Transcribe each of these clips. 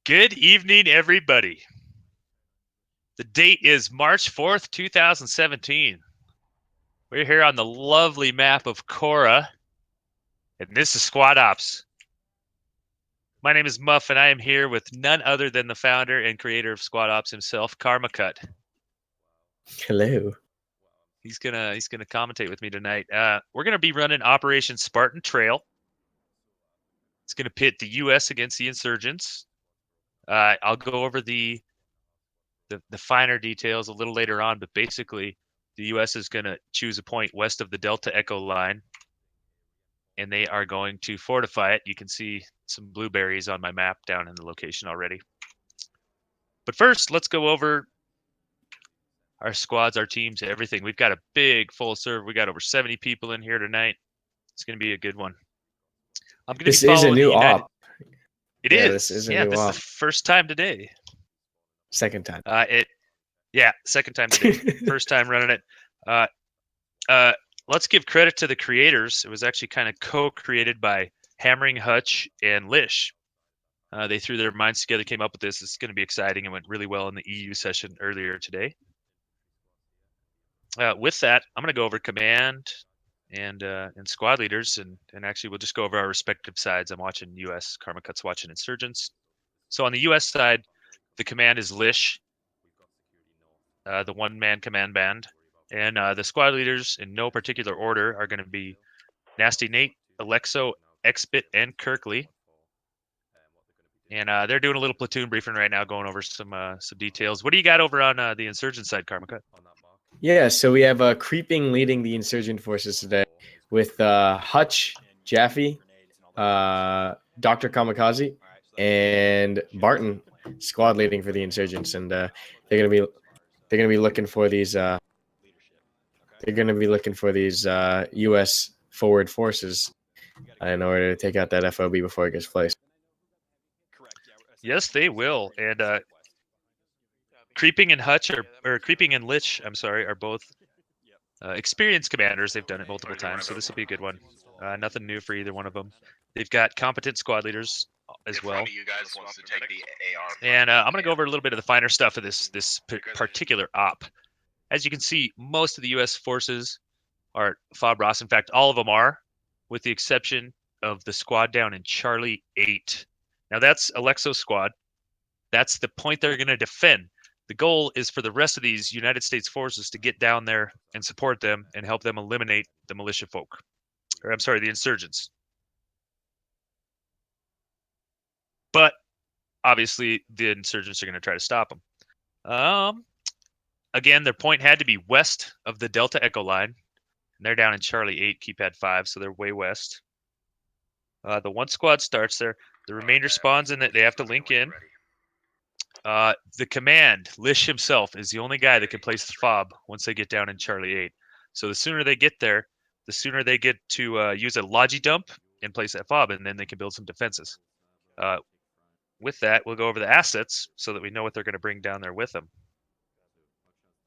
Good evening, everybody. The date is March 4th, 2017. We're here on the lovely map of Cora, and this is Squad Ops. My name is Muff, and I am here with none other than the founder and creator of Squad Ops himself, Karma Cut. Hello. He's gonna commentate with me tonight. We're gonna be running Operation Spartan Trail. It's gonna pit the U.S. against the insurgents. I'll go over the finer details a little later on, but basically the U.S. is going to choose a point west of the Delta Echo line, and they are going to fortify it. You can see some blueberries on my map down in the location already. But first, let's go over our squads, our teams, everything. We've got a big full serve. We got over 70 people in here tonight. It's going to be a good one. I'm going to be following the United. Op. It is. This is a new op. Is the first time today. Second time. Second time today. First time running it. Let's give credit to the creators. It was actually kind of co-created by Hammering Hutch and Lish. They threw their minds together, came up with this. It's going to be exciting. It went really well in the EU session earlier today. With that, I'm going to go over command and squad leaders, and actually we'll just go over our respective sides. I'm watching US, Karma Cut's watching insurgents. So on the US side, the command is Lish, the one-man command band. And the squad leaders, in no particular order, are going to be Nasty Nate, Alexo, Xbit, and Kirkley. And they're doing a little platoon briefing right now, going over some details. What do you got over on the insurgent side, Karma Cut? Yeah, so we have Creeping leading the insurgent forces today with Hutch, Jaffe, Dr. Kamikaze, and Barton squad leading for the insurgents, and they're gonna be looking for these U.S. forward forces in order to take out that FOB before it gets placed. Yes, they will. And Creeping and Hutch or Creeping and Lich, are both experienced commanders. They've done it multiple times, so this will be a good one. Nothing new for either one of them. They've got competent squad leaders as well. And I'm going to go over a little bit of the finer stuff of this particular op. As you can see, most of the U.S. forces are FOB Ross. In fact, all of them are, with the exception of the squad down in Charlie 8. Now, that's Alexo's squad. That's the point they're going to defend. The goal is for the rest of these United States forces to get down there and support them and help them eliminate the militia folk. The insurgents. But, obviously, the insurgents are going to try to stop them. Again, their point had to be west of the Delta Echo line. And they're down in Charlie 8, Keypad 5, so they're way west. The one squad starts there. The remainder spawns in that they have to link in. The command, Lish himself, is the only guy that can place the FOB once they get down in Charlie 8. So the sooner they get there, the sooner they get to use a logi dump and place that FOB, and then they can build some defenses. With that, we'll go over the assets so that we know what they're going to bring down there with them.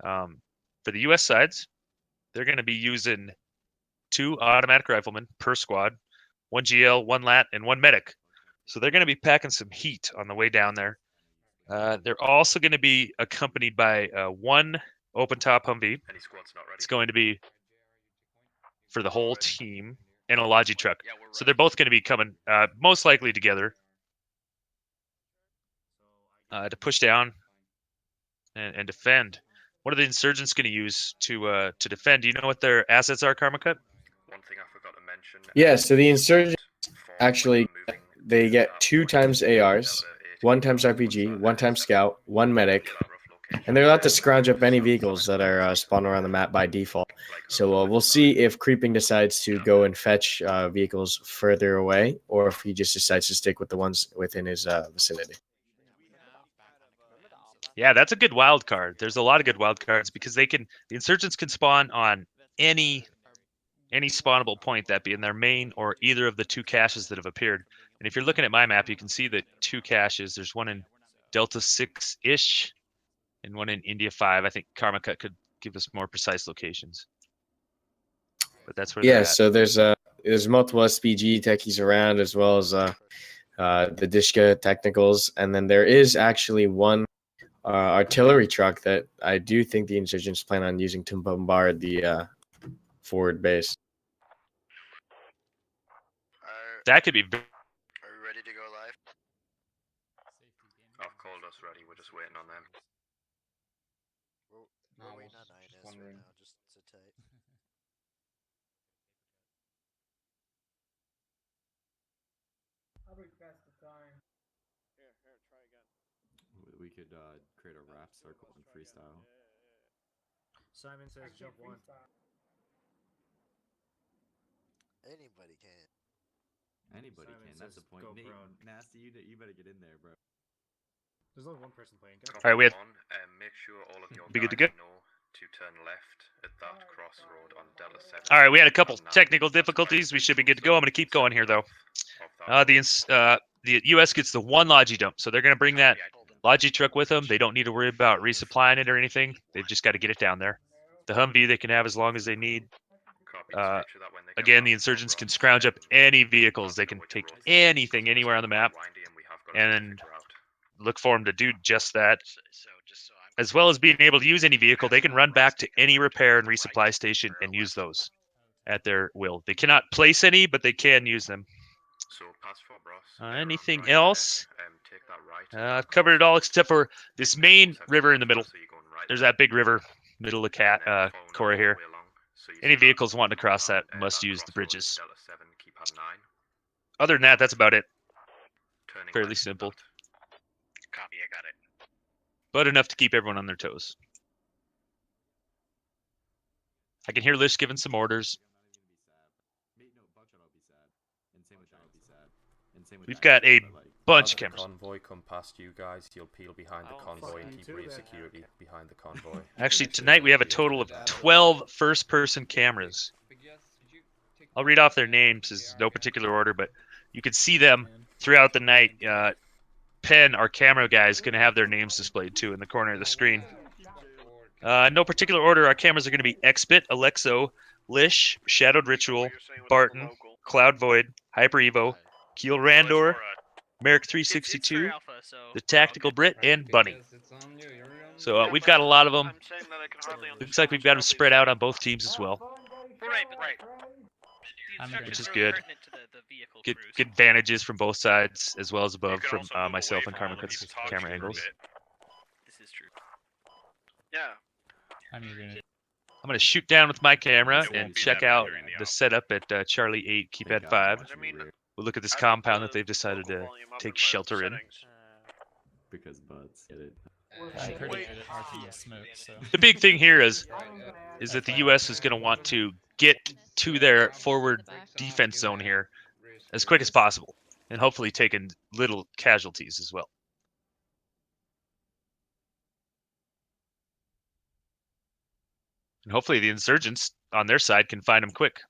For the U.S. sides, they're going to be using 2 automatic riflemen per squad, 1 GL, 1 LAT, and 1 medic. So they're going to be packing some heat on the way down there. They're also going to be accompanied by 1 open-top Humvee. It's going to be for the whole team, and a logi truck. So they're both going to be coming most likely together to push down and defend. What are the insurgents going to use to defend? Do you know what their assets are, Karma Cut? One thing I forgot to mention. Yeah, so the insurgents actually, they get 2 times ARs, 1 times RPG, 1 times Scout, 1 medic, and they're allowed to scrounge up any vehicles that are spawned around the map by default. So we'll see if Creeping decides to go and fetch vehicles further away, or if he just decides to stick with the ones within his vicinity. Yeah, that's a good wild card. There's a lot of good wild cards because the insurgents can spawn on any spawnable point, that be in their main or either of the 2 caches that have appeared. And if you're looking at my map, you can see the 2 caches. There's one in Delta 6-ish and one in India 5. I think Karma Cut could give us more precise locations. But that's where they're at. So there's multiple SPG techies around, as well as the Dishka technicals, and then there is actually one artillery truck that I do think the insurgents plan on using to bombard the forward base. That could be. Are we ready to go live? I've called us ready. We're just waiting on them. We're waiting on INS right now. Just sit tight. How do we pass the time? Here, try again. We could create a rap circle and freestyle. Simon says jump one. Anybody can. Anybody Simon can. That's the says point. go Nate, prone. Nasty, you better get in there, bro. There's only one person playing. Go. All right, we had. Make sure all of your Be good to guys go. know to turn left at that crossroad on Delta 7. All right, we had a couple technical difficulties. We should be good to go. I'm going to keep going here, though. The U.S. gets the one Logi dump, so they're going to bring that Logi truck with them. They don't need to worry about resupplying it or anything. They've just got to get it down there. The Humvee they can have as long as they need. Again, the insurgents can scrounge up any vehicles. They can take anything anywhere on the map and look for them to do just that. As well as being able to use any vehicle, they can run back to any repair and resupply station and use those at their will. They cannot place any, but they can use them. Anything else? I've covered it all except for this main river in the middle. There's that big river, middle of Cora here. Any vehicles wanting to cross that must use the bridges. Other than that, that's about it. Fairly simple. Copy, I got it. But enough to keep everyone on their toes. I can hear Lish giving some orders. We've got a bunch of cameras. Convoy come past you guys, you'll peel behind the convoy and keep raised security behind the convoy. Actually, tonight we have a total of 12 first-person cameras. I'll read off their names in no particular order, but you can see them throughout the night. Penn, our camera guy, is going to have their names displayed too in the corner of the screen. No particular order, our cameras are going to be Xbit, Alexo, Lish, Shadowed Ritual, Spartan, Cloud Void, Hyper Evo, Keel Randor, Merrick 362, the Tactical Brit, and Bunny. So we've got a lot of them. Looks like we've got them spread out on both teams as well, which is good. Get advantages from both sides as well as above from myself and Karma Cut's camera angles. This is true. Yeah. I'm going to shoot down with my camera and check out the setup at Charlie 8, Keypad 5. We'll look at this compound that they've decided to take shelter in. Because butts, get it. The big thing here is that the U.S. is going to want to get to their forward defense zone here as quick as possible, and hopefully taking little casualties as well. And hopefully the insurgents on their side can find them quick.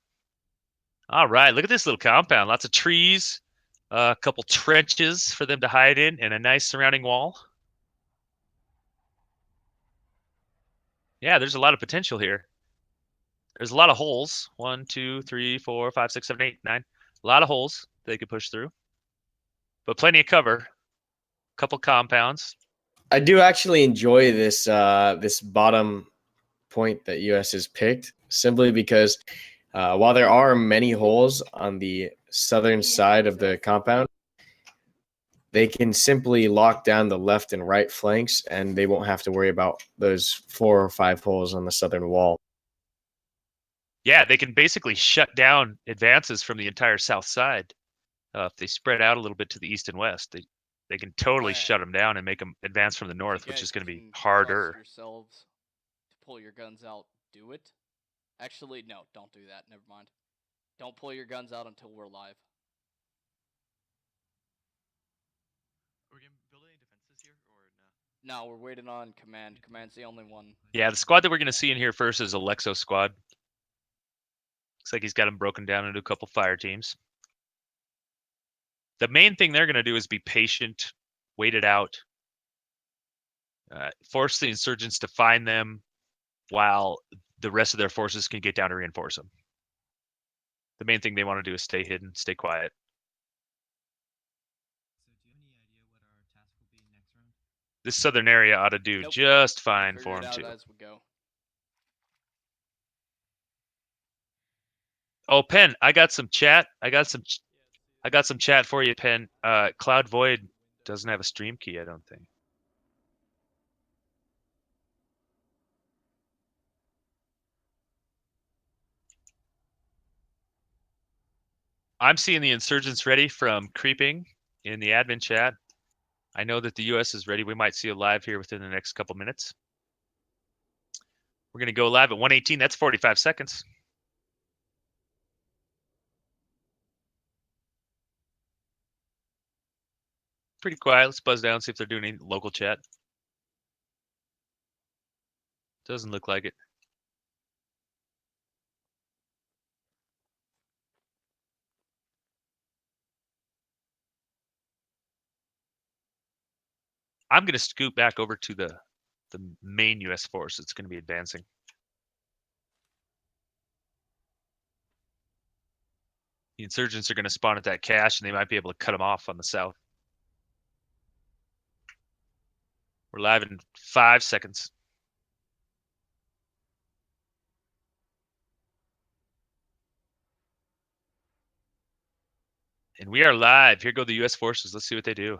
All right, look at this little compound. Lots of trees, a couple trenches for them to hide in, and a nice surrounding wall. Yeah, there's a lot of potential here. There's a lot of holes. 1, 2, 3, 4, 5, 6, 7, 8, 9. A lot of holes they could push through. But plenty of cover. A couple compounds. I do actually enjoy this this bottom point that US has picked, simply because while there are many holes on the southern side of the compound, they can simply lock down the left and right flanks, and they won't have to worry about those 4 or 5 holes on the southern wall. Yeah, they can basically shut down advances from the entire south side. If they spread out a little bit to the east and west, they can totally shut them down and make them advance from the north, which is going to be harder. Yourselves to pull your guns out, do it. Actually, no, don't do that. Never mind. Don't pull your guns out until we're live. Are we building any defenses here, or no? No, we're waiting on command. Command's the only one. Yeah, the squad that we're going to see in here first is Alexo squad. Looks like he's got them broken down into a couple fire teams. The main thing they're going to do is be patient, wait it out, force the insurgents to find them while the rest of their forces can get down to reinforce them. The main thing they want to do is stay hidden, stay quiet. This southern area ought to do Nope. just fine Figure for it them out too. as we go. Oh, Pen, I got some chat. I got some chat for you, Pen. Cloud Void doesn't have a stream key, I don't think. I'm seeing the insurgents ready from creeping in the admin chat. I know that the US is ready. We might see a live here within the next couple minutes. We're going to go live at 1:18. That's 45 seconds. Pretty quiet. Let's buzz down, see if they're doing any local chat. Doesn't look like it. I'm going to scoot back over to the main US force that's going to be advancing. The insurgents are going to spawn at that cache, and they might be able to cut them off on the south. We're live in 5 seconds. And we are live. Here go the US forces. Let's see what they do.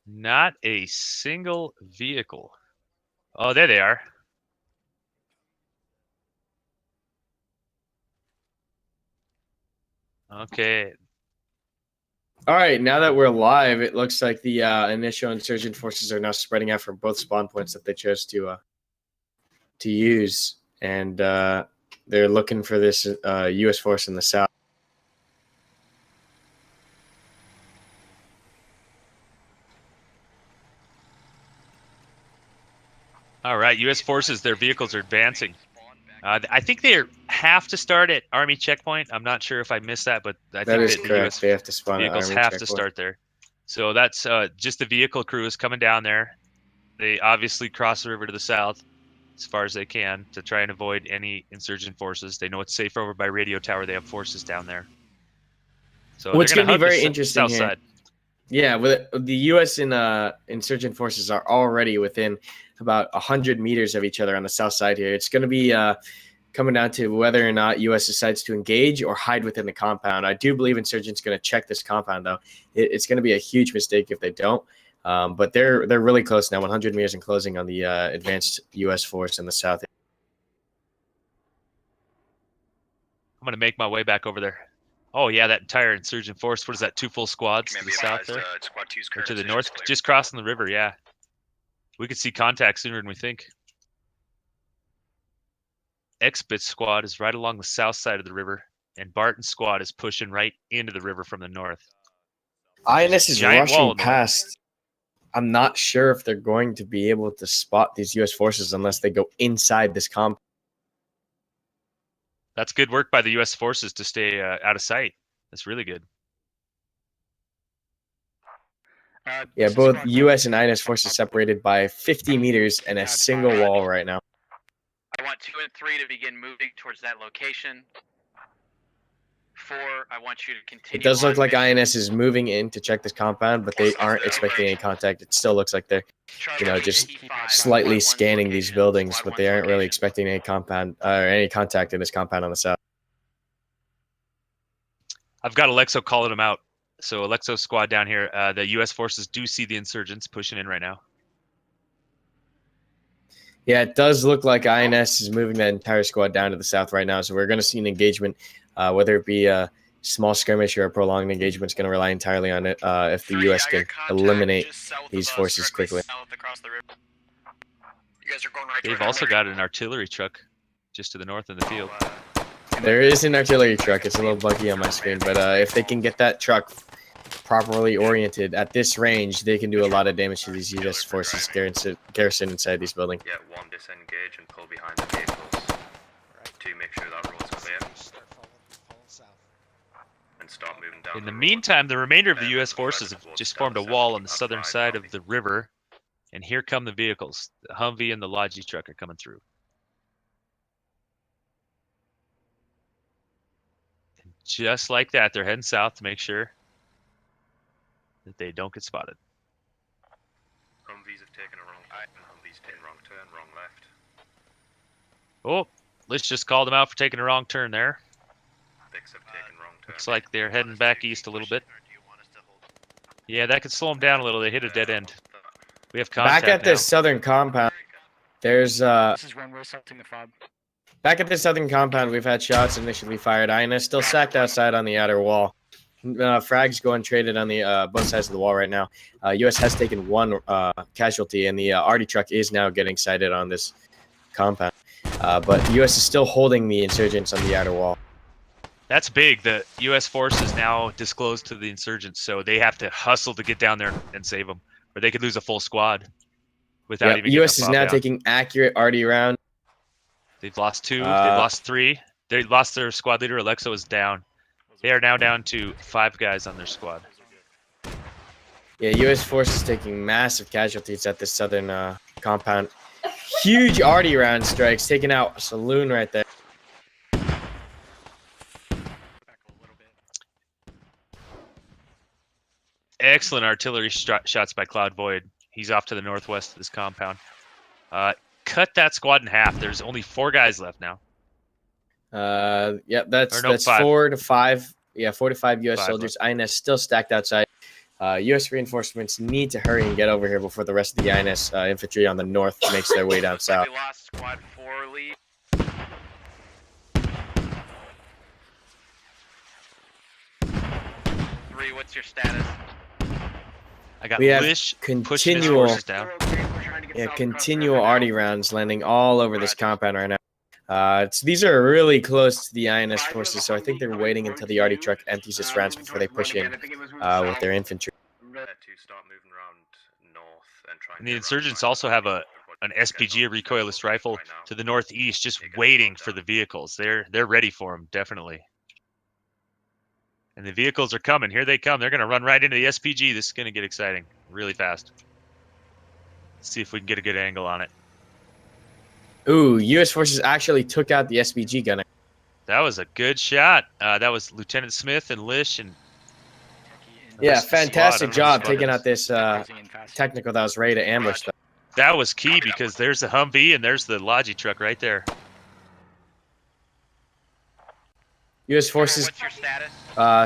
Not a single vehicle. Oh, there they are. Okay. All right, now that we're live, it looks like the initial insurgent forces are now spreading out from both spawn points that they chose to use, and they're looking for this U.S. force in the south. All right, U.S. forces, their vehicles are advancing. I think they have to start at Army checkpoint. I'm not sure if I missed that, but I That think is that the correct. U.S. They have to spawn at vehicles Army have checkpoint. to start there. So that's just the vehicle crew is coming down there. They obviously cross the river to the south as far as they can to try and avoid any insurgent forces. They know it's safe over by radio tower. They have forces down there. So What's they're going to be hug the very interesting south here? side. Yeah, with the U.S. and insurgent forces are already within about 100 meters of each other on the south side here. It's going to be coming down to whether or not U.S. decides to engage or hide within the compound. I do believe insurgents going to check this compound, though. It's going to be a huge mistake if they don't. But they're really close now, 100 meters and closing on the advanced U.S. force in the south. I'm going to make my way back over there. Oh, yeah, that entire insurgent force. What is that, 2 full squads to the south there? Squad 2's Or current to the position north, is clear. just crossing the river, yeah. We could see contact sooner than we think. X-Bit squad is right along the south side of the river, and Barton squad is pushing right into the river from the north. INS is Giant wall rushing north. past. I'm not sure if they're going to be able to spot these U.S. forces unless they go inside this compound. That's good work by the U.S. forces to stay out of sight. That's really good. Yeah, both U.S. and INS forces separated by 50 meters and a single wall right now. I want 2 and 3 to begin moving towards that location. 4, I want you to continue. It does look on like mission. INS is moving in to check this compound, but they aren't expecting any contact. It still looks like they're, just slightly scanning these buildings, but they aren't really expecting any compound or any contact in this compound on the south. I've got Alexo calling them out. So Alexo squad down here, the U.S. forces do see the insurgents pushing in right now. Yeah, it does look like INS is moving that entire squad down to the south right now. So we're going to see an engagement, whether it be a small skirmish or a prolonged engagement. It's going to rely entirely on it if the U.S. can eliminate these forces quickly. They've also got an artillery truck just to the north in the field. There is an artillery truck. It's a little buggy on my screen, but if they can get that truck properly oriented at this range, they can do a lot of damage to these U.S. forces garrison inside these buildings. Yeah, 1 disengage and pull behind the vehicles. 2 make sure that road's clear. And start moving down. In the meantime, the remainder of the U.S. forces have just formed a wall on the southern side of the river, and here come the vehicles. The Humvee and the Logi truck are coming through. Just like that, they're heading south to make sure that they don't get spotted. Humvees have taken a wrong turn. Humvees taken wrong turn, wrong left. Oh, let's just call them out for taking a wrong turn there. Dicks have taken wrong turn. Looks like they're heading back east a little bit. Yeah, that could slow them down a little. They hit a dead end. We have contact Back at now. the southern compound, there's This is when we're assaulting the fob. back at the southern compound. We've had shots initially fired. INS still sacked outside on the outer wall. Frags going traded on the both sides of the wall right now. U.S. has taken one casualty, and the arty truck is now getting sighted on this compound. But the U.S. is still holding the insurgents on the outer wall. That's big. The U.S. force is now disclosed to the insurgents, so they have to hustle to get down there and save them, or they could lose a full squad without Yeah, even getting U.S. a is fob now down. taking accurate arty round. They've lost 2. They've lost 3. They lost their squad leader. Alexo is down. They are now down to 5 guys on their squad. Yeah, U.S. force is taking massive casualties at this southern compound. Huge arty round strikes, taking out a saloon right there. Excellent artillery shots by Cloud Void. He's off to the northwest of this compound. Cut that squad in half. There's only 4 guys left now. Yeah, that's Or no, 5. 4 to 5. Yeah, 4 to 5 U.S. 5 soldiers. INS still stacked outside. U.S. reinforcements need to hurry and get over here before the rest of the INS infantry on the north makes their way down south. We lost squad 4 lead. Three, what's your status? I got We have Lish pushing his continual, forces down. continual arty rounds landing all over this compound right now. These are really close to the INS forces, so I think they're waiting until the arty truck empties its rounds before they push in with their infantry. To start moving around north and trying And the insurgents also have an SPG, a recoilless rifle, to the northeast, just waiting for the vehicles. They're ready for them, definitely. And the vehicles are coming. Here they come. They're going to run right into the SPG. This is going to get exciting really fast. Let's see if we can get a good angle on it. Ooh, U.S. forces actually took out the SPG gunner. That was a good shot. That was Lieutenant Smith and Lish and Yeah, rest of the fantastic squad. I don't know job the taking squad out this technical that was ready to ambush them. That was key because there's the Humvee and there's the Logi truck right there. U.S. forces What's your status?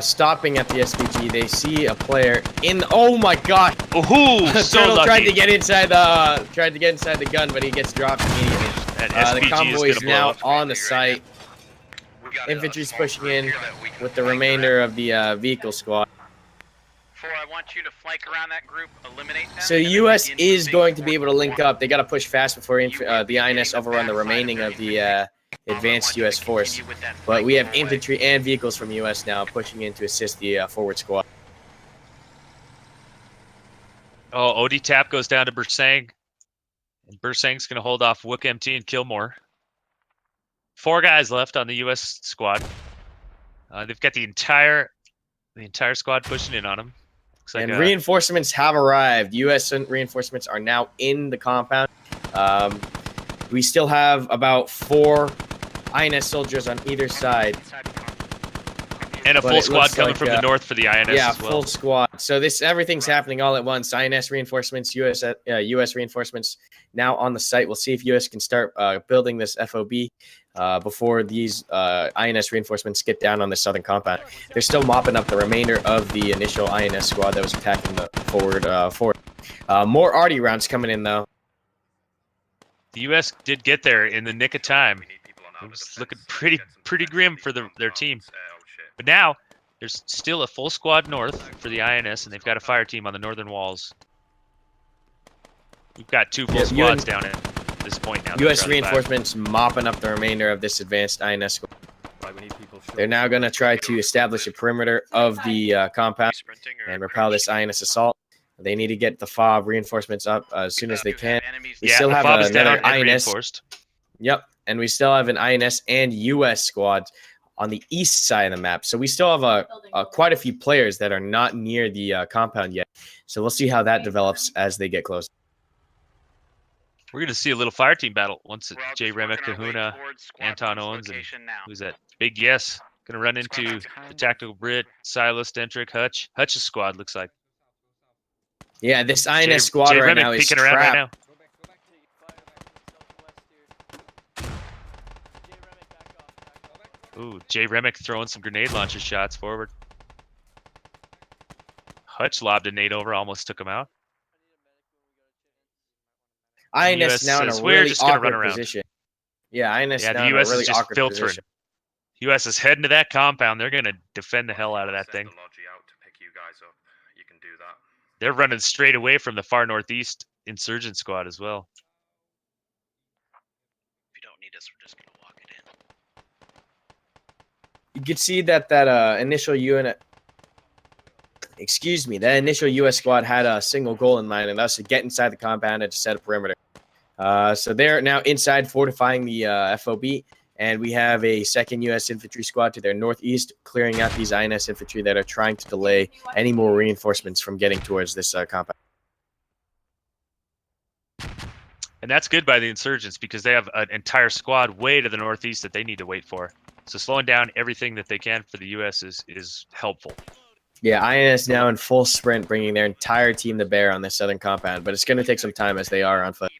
stopping at the SPG. They see a player in. Oh my God! Ooh, so Turtle lucky. tried to get inside the gun, but he gets dropped immediately. That The SPG convoy is is going to blow now up. on the site. Infantry's pushing in with the remainder of the vehicle squad. 4, I want you to flank around that group, eliminate them. So and then U.S. begin is moving going to be able to towards link up. They got to push fast before the INS overrun the remaining of the advanced U.S. force. But we have infantry and vehicles from U.S. now pushing in to assist the forward squad. Oh, OD Tap goes down to Bersang. And Bersang's going to hold off Wook MT and Killmore. 4 guys left on the U.S. squad. They've got the entire squad pushing in on them. Looks like, And reinforcements have arrived. U.S. reinforcements are now in the compound. We still have about 4 INS soldiers on either side. and a but full it squad looks coming like, from the north for the INS Yeah, as well. full squad. So everything's happening all at once. INS reinforcements, US reinforcements now on the site. We'll see if US can start building this FOB before these INS reinforcements get down on the southern compound. They're still mopping up the remainder of the initial INS squad that was attacking the forward. More arty rounds coming in though. The U.S. did get there in the nick of time. It was looking pretty grim for their team. But now, there's still a full squad north for the INS, and they've got a fire team on the northern walls. We've got 2 full squads down at this point now. U.S. reinforcements mopping up the remainder of this advanced INS squad. They're now going to try to establish a perimeter of the compound and repel this INS assault. They need to get the FOB reinforcements up as soon as they can. We still have another INS. Yep, and we still have an INS and US squad on the east side of the map. So we still have quite a few players that are not near the compound yet. So we'll see how that develops as they get close. We're going to see a little fire team battle once Jay Remek, Kahuna, Anton Owens, and who's that? Big Yes. Gonna run into the Tactical Brit, Silas, Dentrick, Hutch. Hutch's squad looks like. Yeah, this INS squad Jay right Remick now is peeking around right trapped. now. Ooh, Jay Remick throwing some grenade launcher shots forward. Hutch lobbed a nade over, almost took him out. INS now in a really awkward position. Yeah, INS Yeah, now the in a US really is just awkward filtering. position. US is heading to that compound. They're gonna defend the hell out of that thing. Send the Logi out to pick you guys up. You can do that. They're running straight away from the far northeast insurgent squad as well. If you don't need us, we're just gonna walk it in. You could see that initial unit, that initial U.S. squad had a single goal in mind, and that's to get inside the compound and to set a perimeter. So they're now inside fortifying the FOB, and we have a second U.S. infantry squad to their northeast, clearing out these INS infantry that are trying to delay any more reinforcements from getting towards this compound. And that's good by the insurgents because they have an entire squad way to the northeast that they need to wait for. So slowing down everything that they can for the U.S. is helpful. Yeah, INS now in full sprint, bringing their entire team to bear on this southern compound, but it's going to take some time as they are on foot.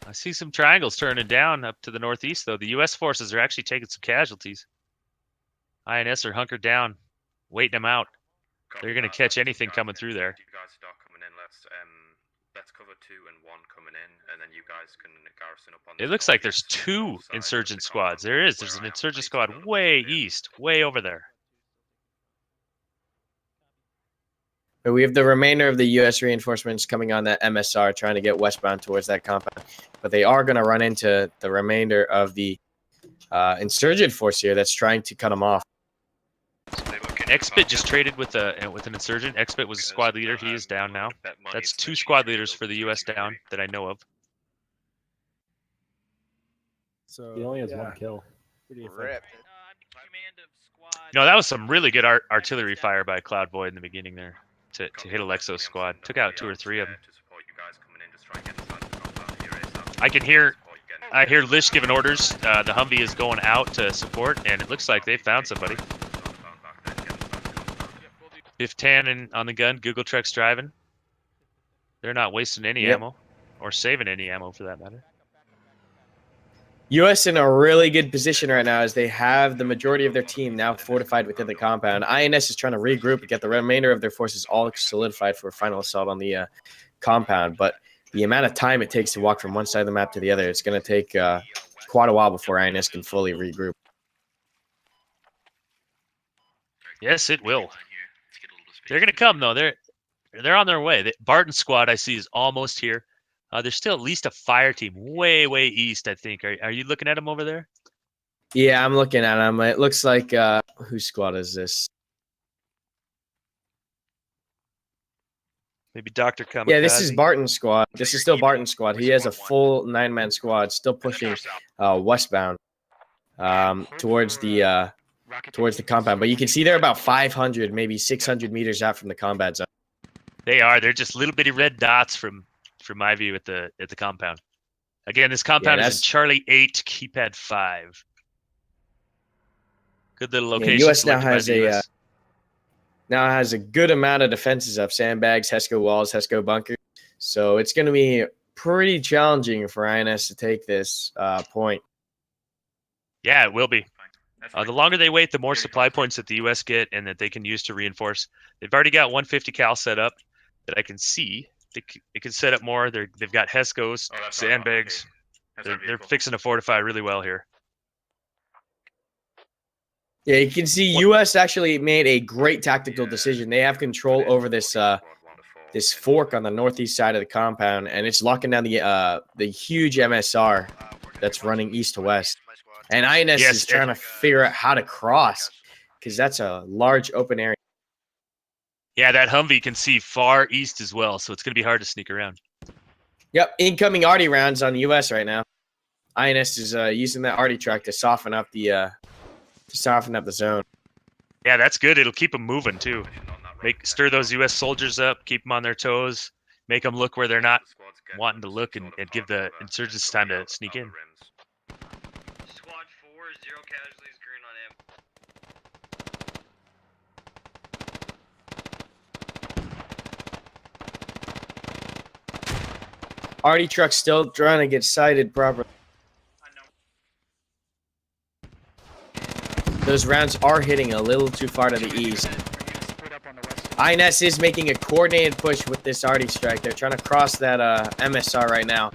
I see some triangles turning down up to the northeast, though. The U.S. forces are actually taking some casualties. INS are hunkered down, waiting them out. They're going to catch anything coming through there. You guys start coming in. Let's cover 2 and 1 coming in, and then you guys can garrison up on. It looks like there's 2 insurgent squads. There is. There's an insurgent squad way east, way over there. But we have the remainder of the U.S. reinforcements coming on that MSR, trying to get westbound towards that compound. But they are going to run into the remainder of the insurgent force here that's trying to cut them off. Expit just traded with an insurgent. Expit was a squad leader. He is down now. That's 2 squad leaders for the U.S. down that I know of. So he only has 1 kill. No, that was some really good artillery fire by Cloud Void in the beginning there to hit Alexo's squad. Took out 2 or 3 of them. I hear Lish giving orders. The Humvee is going out to support, and it looks like they found somebody. Biff Tannen on the gun. Google Truck's driving. They're not wasting any ammo, or saving any ammo for that matter. U.S. in a really good position right now as they have the majority of their team now fortified within the compound. INS is trying to regroup and get the remainder of their forces all solidified for a final assault on the compound. But the amount of time it takes to walk from one side of the map to the other, it's going to take quite a while before INS can fully regroup. Yes, it will. They're going to come, though. They're on their way. The Barton squad, I see, is almost here. There's still at least a fire team way east, I think. Are you looking at them over there? Yeah, I'm looking at them. It looks like whose squad is this? Maybe Dr. Kamikaze. Yeah, this is Barton's squad. This is still Barton's squad. He has a full 9-man squad, still pushing westbound towards the compound. But you can see they're about 500, maybe 600 meters out from the combat zone. They are. They're just little bitty red dots from my view at the compound. Again, this compound is in Charlie 8, keypad 5. Good little location. Yeah, U.S. now has a good amount of defenses up: sandbags, HESCO walls, HESCO bunkers. So it's going to be pretty challenging for INS to take this point. Yeah, it will be. The longer they wait, the more supply points that the U.S. get and that they can use to reinforce. They've already got 150 cal set up that I can see. They can set up more. They've got HESCOs, sandbags. They're fixing to fortify really well here. Yeah, you can see U.S. actually made a great tactical decision. They have control over this this fork on the northeast side of the compound, and it's locking down the huge MSR that's running east to west. And INS is trying to figure out how to cross because that's a large open area. Yeah, that Humvee can see far east as well, so it's going to be hard to sneak around. Yep, incoming arty rounds on the U.S. right now. INS is using that arty track to soften up the zone. Yeah, that's good. It'll keep them moving too. Stir those U.S. soldiers up, keep them on their toes, make them look where they're not wanting to look, and give the insurgents time to sneak in. Squad 4 0 casualties, green on him. Arty truck still trying to get sighted properly. Those rounds are hitting a little too far to the east. INS is making a coordinated push with this Arty strike. They're trying to cross that MSR right now.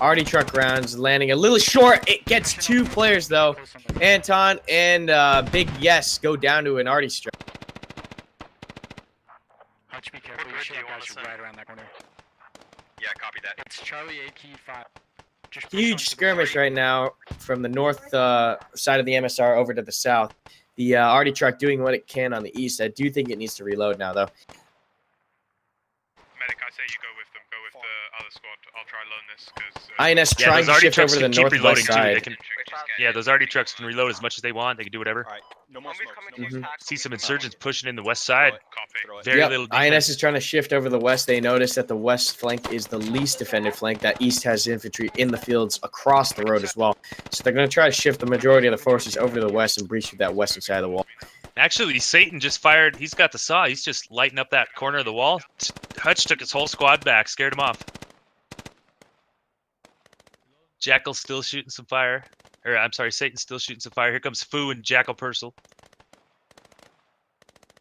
Arty truck rounds landing a little short. It gets 2 players though. Anton and Big Yes go down to an Arty strike. Hutch, be careful. You should have guys right around that corner. Yeah, copy that. It's Charlie AK5. Just push Huge onto the skirmish right. right now from the north side of the MSR over to the south. The Arty truck doing what it can on the east. I do think it needs to reload now though. Medic, I say you go with them. Go with the other squad. I'll try loan this because. INS Yeah, trying those to Arty shift over trucks to the can keep reloading northwest too. side. They can, yeah, those Arty trucks can reload as much as they want. They can do whatever. Alright, no more smokes. See some insurgents pushing in the west side. Copy. Very Yep, little INS defense. is trying to shift over the west. They notice that the west flank is the least defended flank. That east has infantry in the fields across the road as well. So they're going to try to shift the majority of the forces over to the west and breach through that western side of the wall. Actually, Satan just fired. He's got the saw. He's just lighting up that corner of the wall. Hutch took his whole squad back, scared him off. Jackal's still shooting some fire. Or, I'm sorry, Satan's still shooting some fire. Here comes Foo and Jackal Purcell.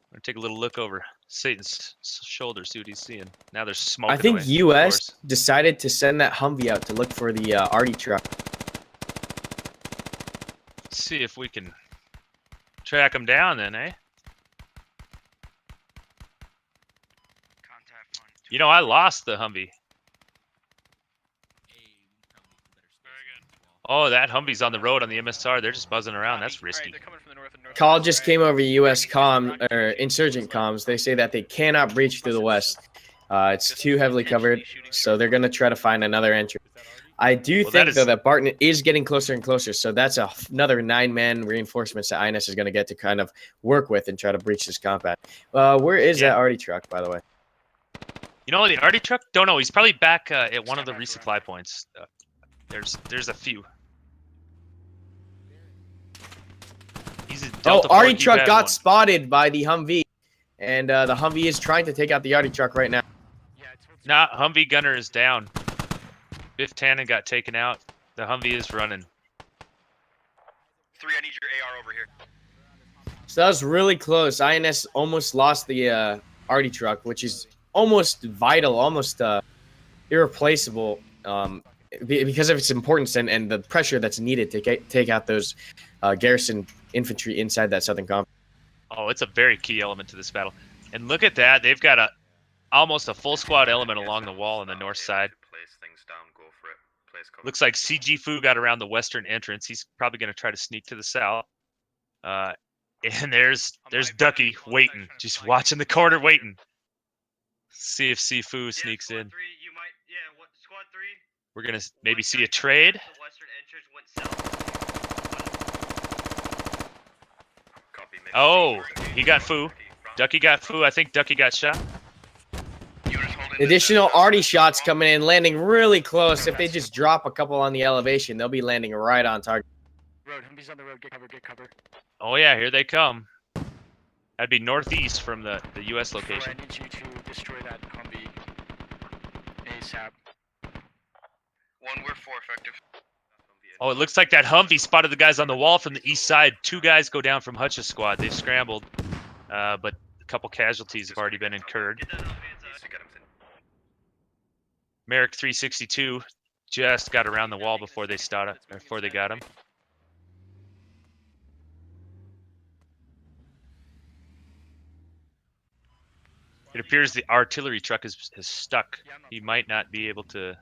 I'm going to take a little look over Satan's shoulder, see what he's seeing. Now there's smoke. I think US decided to send that Humvee out to look for the Arty truck. Let's see if we can track him down then, eh? You know, I lost the Humvee. Oh, that Humvee's on the road on the MSR. They're just buzzing around. That's risky. Call just came over US insurgent comms. They say that they cannot breach through the west. It's too heavily covered, so they're going to try to find another entry. I do think, though, that Barton is getting closer and closer, so that's another 9-man reinforcements that INS is going to get to kind of work with and try to breach this combat. Where is that Arty truck, by the way? You know, the Arty truck? Don't know. He's probably back at one of the resupply points. There's a few. He's a Delta Arty 4 truck Depad got 1. spotted by the Humvee, and the Humvee is trying to take out the Arty truck right now. Nah, Humvee gunner is down. Biff Tannen got taken out. The Humvee is running. 3, I need your AR over here. So that was really close. INS almost lost the Arty truck, which is almost vital, almost irreplaceable because of its importance and the pressure that's needed to take out those garrison infantry inside that southern compound. Oh, it's a very key element to this battle. And look at that. They've got almost a full squad element along the wall on the north side. Looks like CG Fu got around the western entrance. He's probably going to try to sneak to the south. And there's Ducky waiting, just watching the corner waiting. See if Sifu sneaks in. We're going to maybe see a trade. Oh, he got Fu. Ducky got Fu. I think Ducky got shot. Additional Arty shots coming in, landing really close. If they just drop a couple on the elevation, they'll be landing right on target. Road, Humvee's on the road. Get cover, get cover. Oh yeah, here they come. That'd be northeast from the U.S. Before, location. I need you to destroy that Humvee ASAP. 1, we're 4 effective. Oh, it looks like that Humvee spotted the guys on the wall from the east side. 2 guys go down from Hutch's squad. They've scrambled, but a couple casualties have already been incurred. Merrick 362 just got around the wall before they got him. It appears the artillery truck is stuck. He might not be able to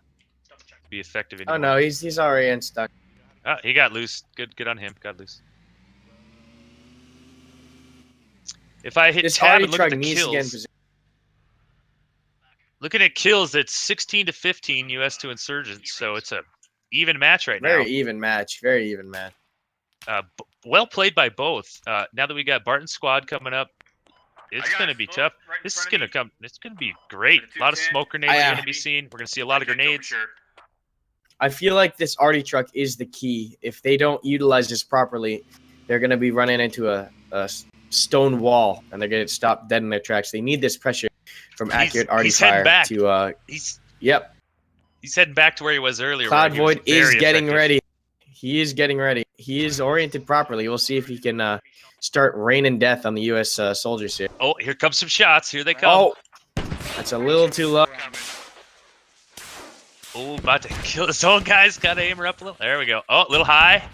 be effective anymore. Oh no, he's already unstuck. Oh, he got loose. Good on him. Got loose. If I hit This tab Arty and look truck at the needs to get in kills, position. looking at kills, it's 16-15 U.S. to insurgents, so it's a even match right now. Very even match. Very even match. Well played by both. Now that we got Barton's squad coming up, it's going to be tough. This is going to come. It's going to be great. A lot of smoke grenades are going to be seen. We're going to see a lot of grenades. I feel like this arty truck is the key. If they don't utilize this properly, they're going to be running into a stone wall, and they're going to stop dead in their tracks. They need this pressure from accurate arty he's heading fire back. to. Yep. He's heading back to where he was earlier. Cloud where he was Void is very getting effective. ready. He is getting ready. He is oriented properly. We'll see if he can start raining death on the U.S. Soldiers here. Oh, here comes some shots. Here they come. Oh, that's a little too low. Oh, about to kill his own guys. Got to aim her up a little. There we go. Oh, a little high.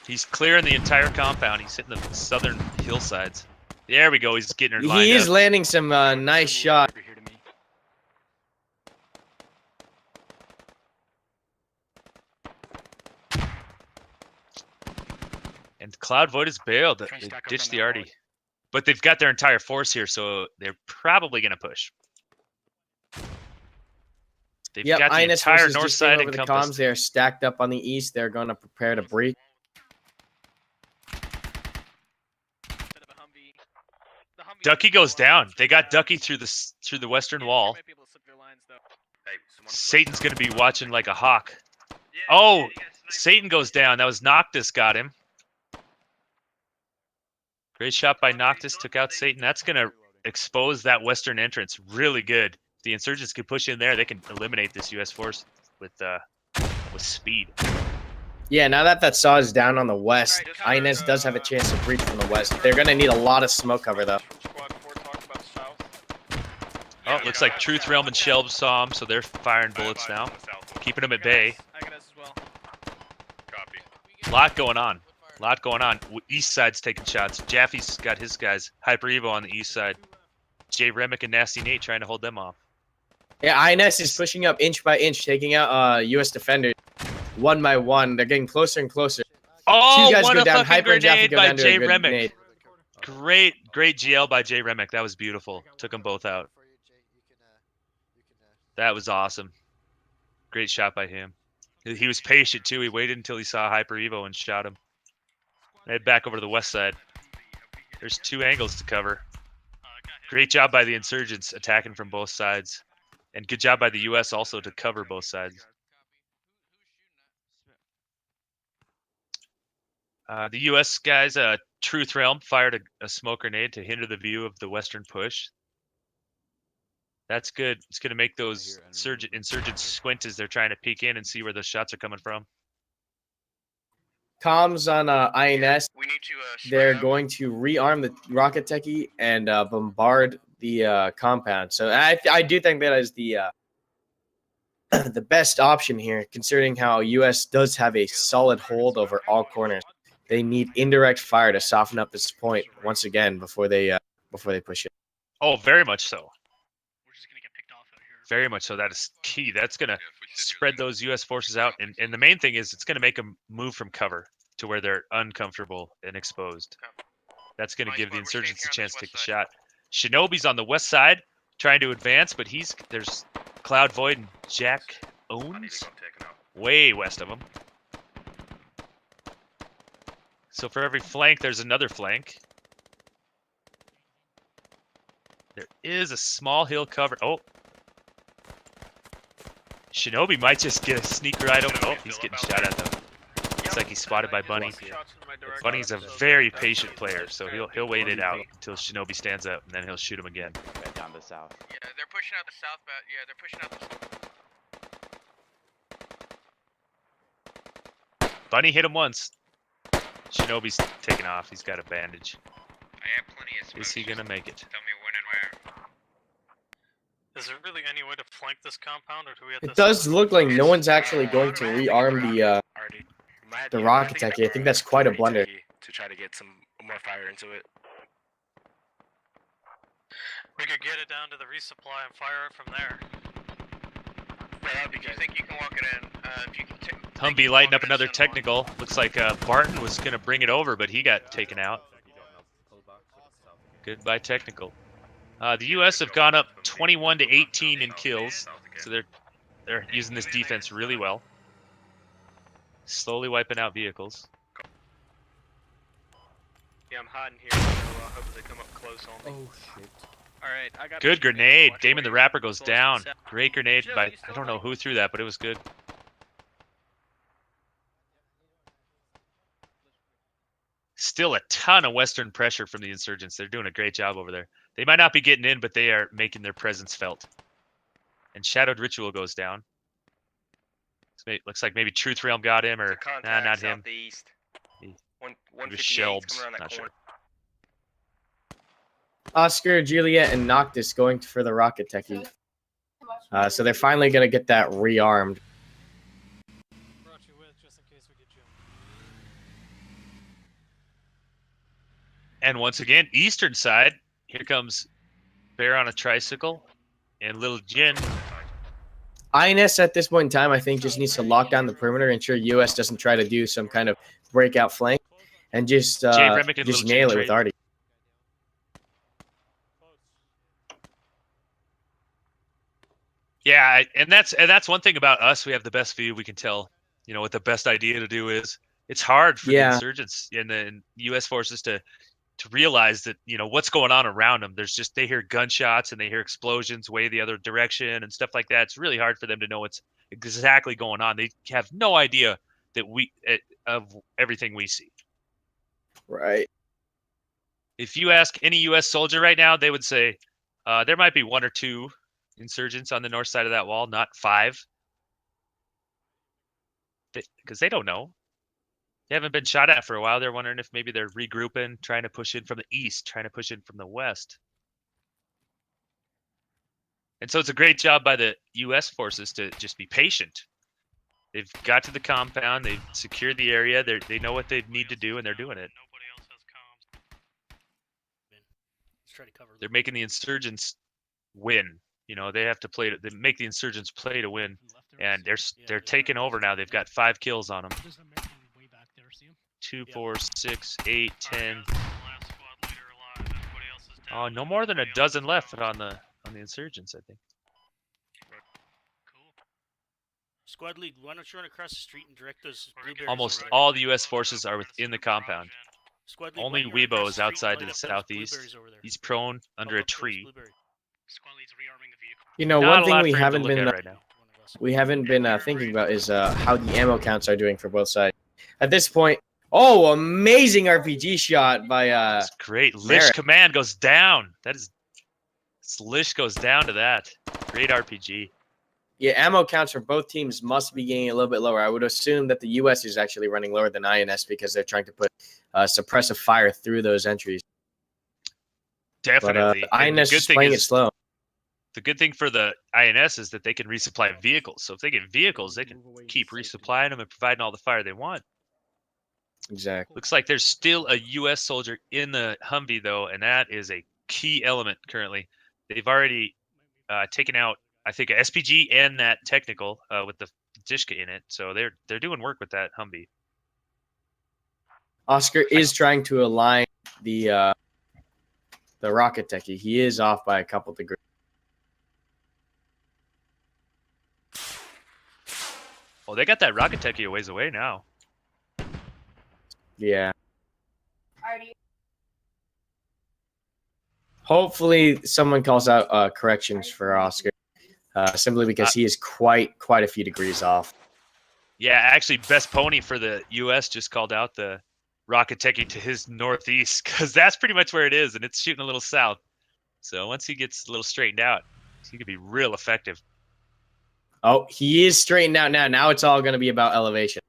He's clearing the entire compound. He's hitting the southern hillsides. There we go. He's getting her lined He is up. landing some nice shots. And Cloud Void is bailed. They ditched the arty. But they've got their entire force here, so they're probably going to push. They've got the INS entire forces north just came side over the encompassed. comms. They're stacked up on the east. They're going to prepare to breach. Ducky goes down. They got Ducky through the western wall. Satan's going to be watching like a hawk. Oh, Satan goes down. That was Noctis got him. Great shot by Noctis. Took out Satan. That's going to expose that western entrance really good. If the insurgents can push in there, they can eliminate this U.S. force with speed. Yeah, now that SAW is down on the west, INS does have a chance to breach from the west. They're going to need a lot of smoke cover, though. Oh, looks like Truth Realm and Shelb saw him, so they're firing bullets now. Keeping them at bay. A lot going on. East side's taking shots. Jaffe's got his guys. Hyper Evo on the east side. Jay Remick and Nasty Nate trying to hold them off. Yeah, INS is pushing up inch by inch, taking out U.S. defenders one by one. They're getting closer and closer. Oh, two guys what go a down. fucking Hyper and Jaffe grenade go by down to Jay a Remick. grenade. Great GL by Jay Remick. That was beautiful. Took them both out. That was awesome. Great shot by him. He was patient too. He waited until he saw Hyper Evo and shot him. Head back over to the west side. There's two angles to cover. Great job by the insurgents attacking from both sides. And good job by the U.S. also to cover both sides. The U.S. guys, Truth Realm fired a smoke grenade to hinder the view of the western push. That's good. It's going to make those insurgents squint as they're trying to peek in and see where the shots are coming from. Comms on INS. They're going to rearm the rocket techie and bombard the compound. So I do think that is the best option here, considering how U.S. does have a solid hold over all corners. They need indirect fire to soften up this point once again before they push it. Oh, very much so. Very much so. That is key. That's going to spread those U.S. forces out. And the main thing is it's going to make them move from cover to where they're uncomfortable and exposed. That's going to give the insurgents a chance to take the shot. Shinobi's on the west side trying to advance, but there's Cloud Void and Jack Owens way west of him. So for every flank, there's another flank. There is a small hill cover. Oh. Shinobi might just get a sneak right over. Oh, he's getting shot at though. Looks like he's spotted by Bunny. Bunny's a very patient player, so he'll wait it out until Shinobi stands up, and then he'll shoot him again. Down the south. Yeah, they're pushing out the south, but yeah, they're pushing out the. Bunny hit him once. Shinobi's taking off. He's got a bandage. I have plenty of smoke. Is he gonna make it? Tell me when and where. Is there really any way to flank this compound, or do we have It does look like no one's actually going to rearm the rocket techie. I think that's quite a blunder. To try to get some more fire into it. We could get it down to the resupply and fire it from there. Yeah, if you think you can walk it in, if you can Humvee lighting up another technical. Looks like Barton was gonna bring it over, but he got taken out. Goodbye technical. The U.S. have gone up 21 to 18 in kills, so they're using this defense really well. Slowly wiping out vehicles. Yeah, I'm hiding here, so hopefully they come up close on me. Oh shit. Alright, I got Good mission grenade. watch Damon for the you. Rapper goes Close and down. set. Great grenade. Joe, By you I still don't know who threw that, but it was good. Still a ton of Western pressure from the insurgents. They're doing a great job over there. They might not be getting in, but they are making their presence felt. And Shadowed Ritual goes down. Looks like maybe Truth Realm got him, or nah, not him. Southeast. He- 158 shelves, coming around that not corner. Oscar, Juliet, and Noctis going for the rocket techie. So they're finally going to get that rearmed. Brought you with just in case we get jumped. And once again, eastern side, here comes Bear on a tricycle and Little Jin. INS at this point in time, I think, just needs to lock down the perimeter, ensure US doesn't try to do some kind of breakout flank, and just Remick and just Little nail Jin it with trade. Artie. Yeah, and that's one thing about us. We have the best view. We can tell, what the best idea to do is. It's hard for the insurgents and the U.S. forces to realize that what's going on around them. They hear gunshots and they hear explosions way the other direction and stuff like that. It's really hard for them to know what's exactly going on. They have no idea that of everything we see. Right. If you ask any U.S. soldier right now, they would say there might be 1 or 2 insurgents on the north side of that wall, not 5. Because they don't know. They haven't been shot at for a while. They're wondering if maybe they're regrouping, trying to push in from the east, trying to push in from the west. And so it's a great job by the U.S. forces to just be patient. They've got to the compound. They've secured the area. They know what they need to do, and they're doing it. Nobody else has comms. Let's try to cover. They're making the insurgents win. They have to play. They make the insurgents play to win, and they're taking over now. They've got 5 kills on them. 2, 4, 6, 8, 10. Oh, no more than a dozen left on the insurgents, I think. Cool. Squad lead, why don't you run across the street and direct those blueberries? Almost all the U.S. forces are within the compound. Squad lead, Only why don't you run Weibo across is the street outside and to light the up those southeast. blueberries over there? He's prone under a Up those tree. blueberries. Squad lead's rearming the vehicle. Not one a thing lot we for him to haven't look been at right now. thinking about is how the ammo counts are doing for both sides. At this point, amazing RPG shot by That's great. Lish Merritt. command goes down. Lish goes down to that. Great RPG. Yeah, ammo counts for both teams must be getting a little bit lower. I would assume that the U.S. is actually running lower than INS because they're trying to put suppressive fire through those entries. Definitely. But INS is playing it slow. The good thing for the INS is that they can resupply vehicles. So if they get vehicles, they can keep resupplying them and providing all the fire they want. Exactly. Looks like there's still a U.S. soldier in the Humvee, though, and that is a key element currently. They've already taken out, I think, a SPG and that technical with the Dishka in it. So they're doing work with that Humvee. Oscar is trying to align the rocket techie. He is off by a couple degrees. Well, they got that rocket techie a ways away now. Yeah. Hopefully, someone calls out corrections for Oscar, simply because he is quite a few degrees off. Yeah, actually, best pony for the U.S. just called out the rocket techie to his northeast because that's pretty much where it is, and it's shooting a little south. So once he gets a little straightened out, he could be real effective. Oh, he is straightened out now. Now it's all going to be about elevation.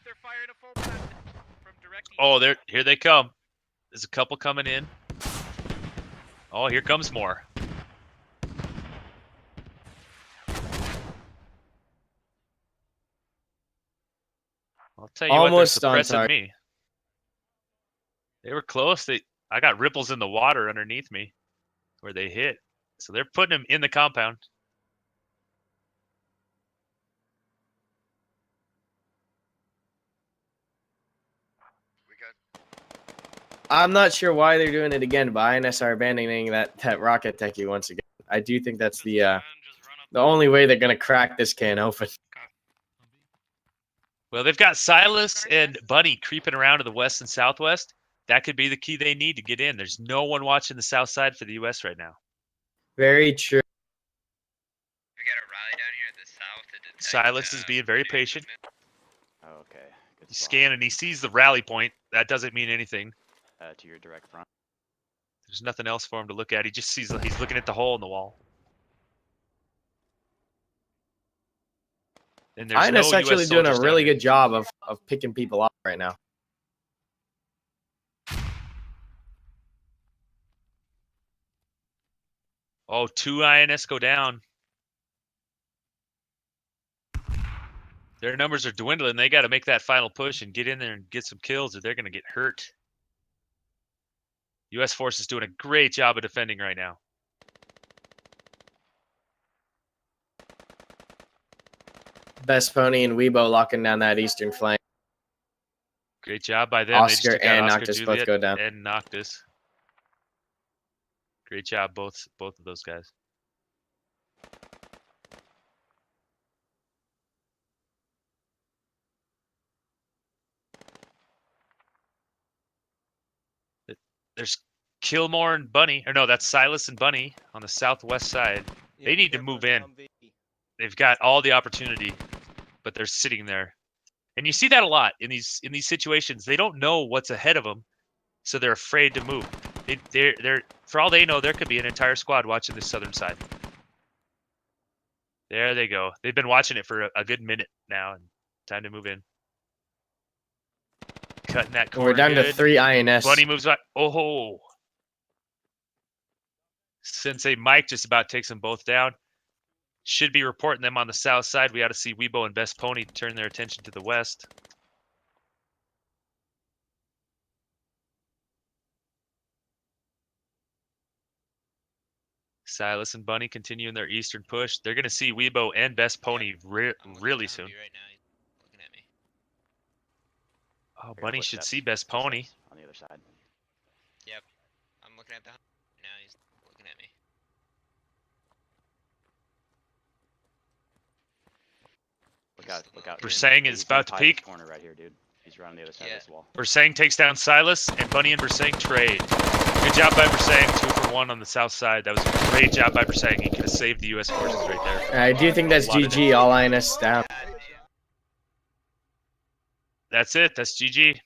They're firing a full blast from direct east. Oh, here they come. There's a couple coming in. Oh, here comes more. I'll tell you Almost what, they're on suppressing target. me. They were close. I got ripples in the water underneath me where they hit. So they're putting them in the compound. I'm not sure why they're doing it again, but INS are abandoning that rocket techie once again. I do think that's the only way they're going to crack this can open. Well, they've got Silas and Bunny creeping around to the west and southwest. That could be the key they need to get in. There's no one watching the south side for the U.S. right now. Very true. We got a rally down here at the south to detect, Silas is being very patient. Oh, okay. Good He's spot. scanning. He sees the rally point. That doesn't mean anything. To your direct front. There's nothing else for him to look at. He just sees he's looking at the hole in the wall. And there's INS no actually US doing a soldiers down really here. good job of picking people up right now. Oh, 2 INS go down. Their numbers are dwindling. They got to make that final push and get in there and get some kills or they're going to get hurt. U.S. force is doing a great job of defending right now. Best Pony and Weibo locking down that eastern flank. Great job by them. Oscar and Noctis Juliet both go down. And Noctis. Great job, both of those guys. There's Kilmore and Bunny, or no, that's Silas and Bunny on the southwest side. They need to move in. They've got all the opportunity, but they're sitting there. And you see that a lot in these situations. They don't know what's ahead of them, so they're afraid to move. They're for all they know, there could be an entire squad watching the southern side. There they go. They've been watching it for a good minute now, and time to move in. Cutting that corner. We're down good. to 3 INS. Bunny moves back. Oh, Sensei Mike just about takes them both down. Should be reporting them on the south side. We ought to see Weibo and Best Pony turn their attention to the west. Silas and Bunny continuing their eastern push. They're going to see Weibo and Best Pony really soon. Right now, he's looking at me. Oh, Bunny should see Best Pony. On the other side. Yep. I'm looking at the now. He's looking at me. Look out. Bersang is about to peek. Corner right here, dude. He's around the other side of this wall. Bersang takes down Silas, and Bunny and Bersang trade. Good job by Bersang, 2 for 1 on the south side. That was a great job by Bersang. He could have saved the U.S. forces right there. I do think that's GG. All INS down. That's it. That's GG.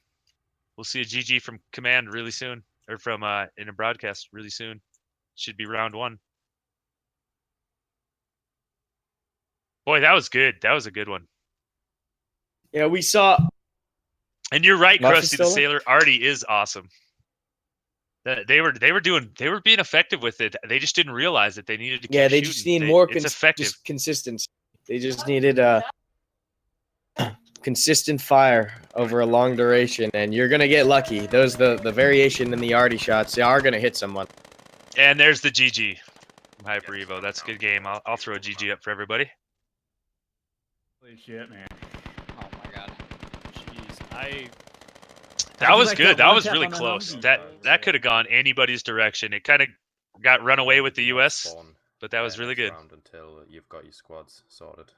We'll see a GG from command really soon, or from in a broadcast really soon. Should be round 1. Boy, that was good. That was a good one. Yeah, we saw. And you're right, Muffy Krusty the still? Sailor. Artie is awesome. They were being effective with it. They just didn't realize that they needed to. Yeah, keep they shooting. just need more effective. consistency. They just needed consistent fire over a long duration, and you're gonna get lucky. Those the variation in the Artie shots, they are gonna hit someone. And there's the GG from Hyper Evo. That's a good game. I'll throw a GG up for everybody. Holy shit, man. Oh my god. Jeez, That was like good. that That one was tap really on that close. Humvee. That could have gone anybody's direction. It kind of got run away with the U.S., Spawn, but that was really good. round until you've got your squads sorted.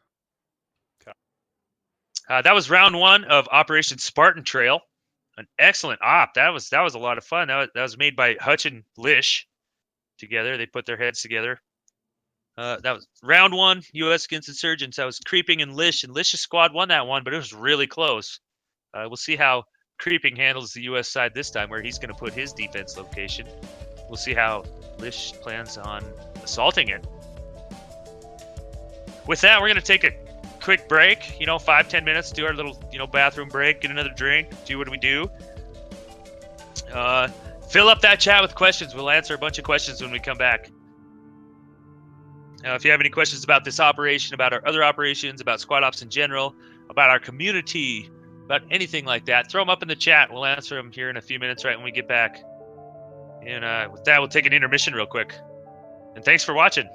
That was round 1 of Operation Spartan Trail. An excellent op. That was a lot of fun. That was made by Hutch and Lish together. They put their heads together. That was round 1, U.S. against Insurgents. That was Creeping and Lish's squad won that one, but it was really close. We'll see how Creeping handles the U.S. side this time, where he's going to put his defense location. We'll see how Lish plans on assaulting it. With that, we're going to take a quick break, 5-10 minutes, do our little, bathroom break, get another drink, do what we do. Fill up that chat with questions. We'll answer a bunch of questions when we come back. If you have any questions about this operation, about our other operations, about squad ops in general, about our community, about anything like that, throw them up in the chat. We'll answer them here in a few minutes right when we get back. And with that, we'll take an intermission real quick. And thanks for watching.